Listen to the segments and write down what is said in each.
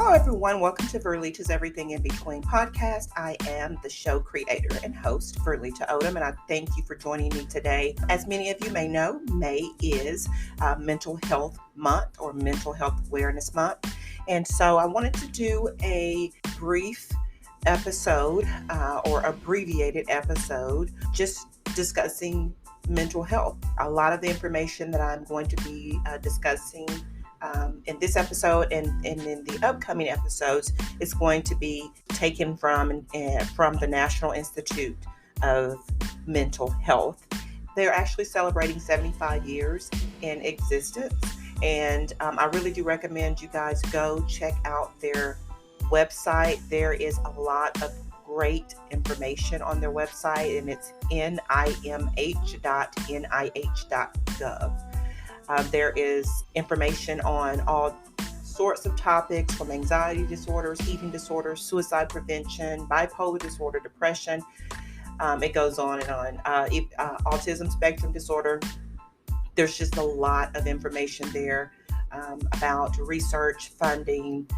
Hello, everyone. Welcome to Verlita's Everything in Between podcast. I am the show creator and host, Verlita Odom, and I thank you for joining me today. As many of you may know, May is Mental Health Month or Mental Health Awareness Month. And so I wanted to do a brief episode or abbreviated episode just discussing mental health. A lot of the information that I'm going to be discussing in this episode and in the upcoming episodes is going to be taken from the National Institute of Mental Health. They're actually celebrating 75 years in existence, and I really do recommend you guys go check out their website. There is a lot of great information on their website, and it's nimh.nih.gov. There is information on all sorts of topics from anxiety disorders, eating disorders, suicide prevention, bipolar disorder, depression. It goes on and on. Autism spectrum disorder. There's just a lot of information there about research, funding,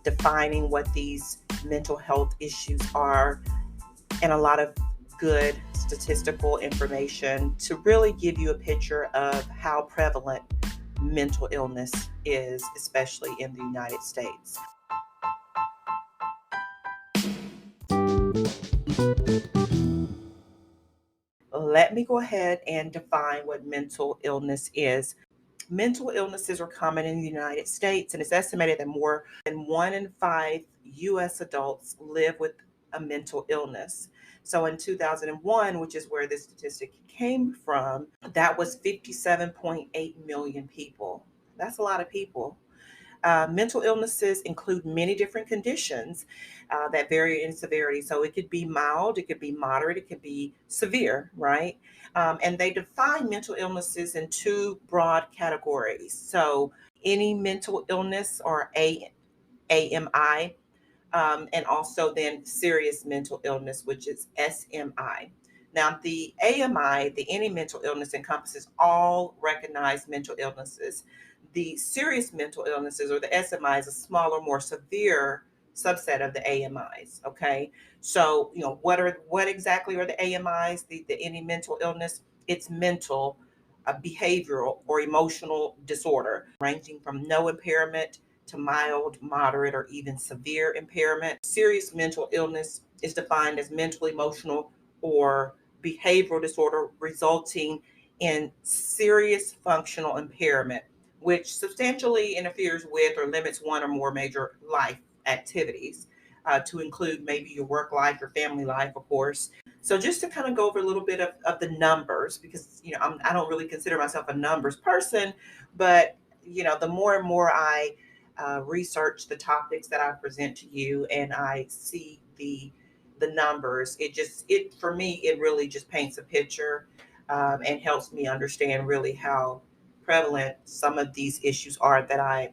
defining what these mental health issues are, and a lot of good statistical information to really give you a picture of how prevalent mental illness is, especially in the United States. Let me go ahead and define what mental illness is. Mental illnesses are common in the United States, and it's estimated that more than 1 in 5 U.S. adults live with a mental illness. So in 2001, which is where this statistic came from, that was 57.8 million people. That's a lot of people. Mental illnesses include many different conditions that vary in severity. So it could be mild, it could be moderate, it could be severe, right? And they define mental illnesses in two broad categories. So any mental illness, or AMI, and also then serious mental illness, which is SMI. Now, the AMI, the any mental illness, encompasses all recognized mental illnesses. The serious mental illnesses, or the SMI, is a smaller, more severe subset of the AMIs. Okay, so what exactly are the AMIs? The any mental illness, it's mental, behavioral, or emotional disorder, ranging from no impairment to mild, moderate, or even severe impairment. Serious mental illness is defined as mental, emotional, or behavioral disorder resulting in serious functional impairment, which substantially interferes with or limits one or more major life activities, to include maybe your work life, your family life, of course. So just to kind of go over a little bit of the numbers, because I don't really consider myself a numbers person, but the more and more I research the topics that I present to you, and I see the numbers, it for me, it really just paints a picture, and helps me understand really how prevalent some of these issues are that I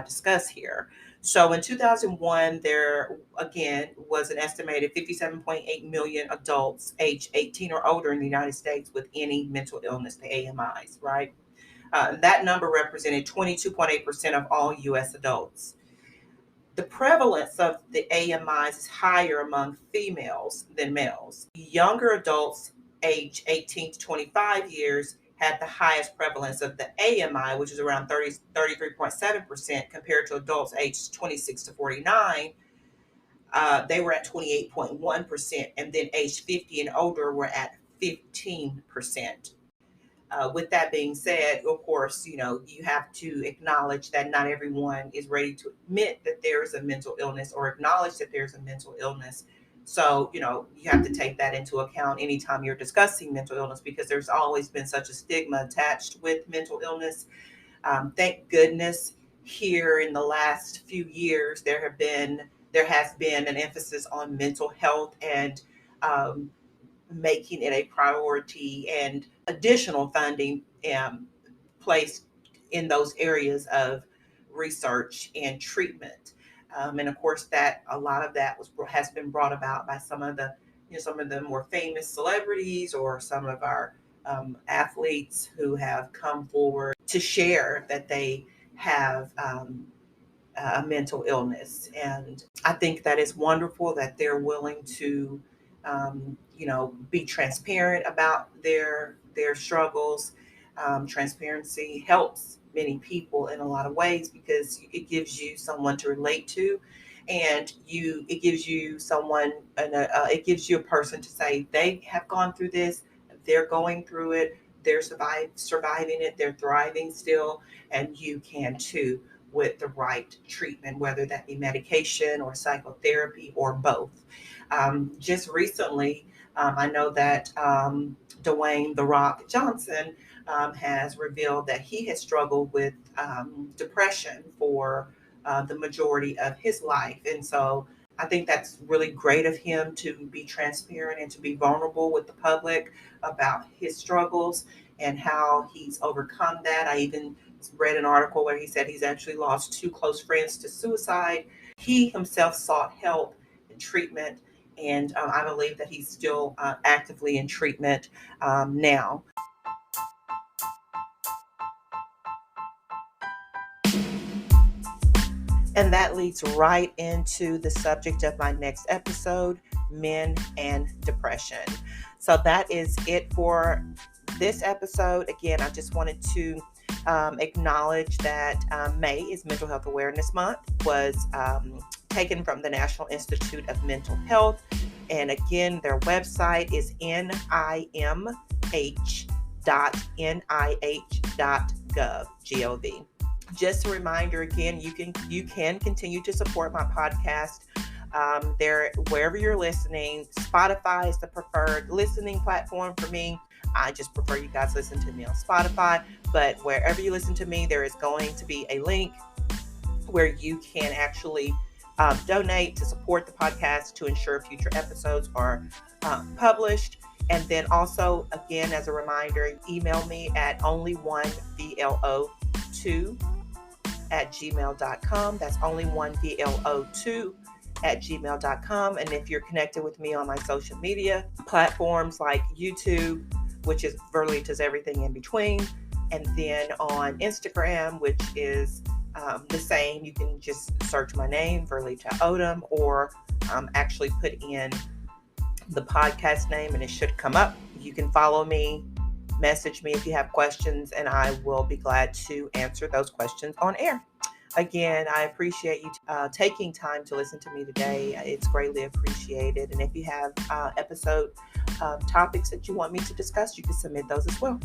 discuss here. So in 2001, there again was an estimated 57.8 million adults aged 18 or older in the United States with any mental illness, the AMIs, right? That number represented 22.8% of all U.S. adults. The prevalence of the AMIs is higher among females than males. Younger adults aged 18 to 25 years had the highest prevalence of the AMI, which is around 33.7%, compared to adults aged 26 to 49. They were at 28.1%, and then aged 50 and older were at 15%. With that being said, of course, you have to acknowledge that not everyone is ready to admit that there is a mental illness or acknowledge that there's a mental illness. So, you have to take that into account anytime you're discussing mental illness, because there's always been such a stigma attached with mental illness. Thank goodness here in the last few years, there has been an emphasis on mental health, and making it a priority, and additional funding placed in those areas of research and treatment. And of course, that a lot of that has been brought about by some of the more famous celebrities, or some of our athletes who have come forward to share that they have a mental illness. And I think that is wonderful that they're willing to, be transparent about their struggles. Transparency helps many people in a lot of ways because it gives you someone to relate to, and it gives you it gives you a person to say they have gone through this, they're going through it, they're surviving it, they're thriving still, and you can too with the right treatment, whether that be medication or psychotherapy or both. Just recently, I know that Dwayne The Rock Johnson has revealed that he has struggled with depression for the majority of his life. And so I think that's really great of him to be transparent and to be vulnerable with the public about his struggles and how he's overcome that. I even read an article where he said he's actually lost two close friends to suicide. He himself sought help and treatment, and I believe that he's still actively in treatment now. And that leads right into the subject of my next episode, men and depression. So that is it for this episode. Again, I just wanted to acknowledge that May is Mental Health Awareness Month, was taken from the National Institute of Mental Health. And again, their website is nih.nih.gov. Just a reminder again, you can continue to support my podcast there wherever you're listening. Spotify is the preferred listening platform for me. I just prefer you guys listen to me on Spotify, but wherever you listen to me, there is going to be a link where you can actually donate to support the podcast to ensure future episodes are published. And then also, again, as a reminder, email me at only1vlo2@gmail.com. That's only1vlo2@gmail.com. And if you're connected with me on my social media platforms like YouTube, which is Verlita's Everything in Between, and then on Instagram, which is the same, you can just search my name, Verlita Odom, or actually put in the podcast name and it should come up. You can follow me, message me if you have questions, and I will be glad to answer those questions on air. Again, I appreciate you taking time to listen to me today. It's greatly appreciated. And if you have episode topics that you want me to discuss, you can submit those as well.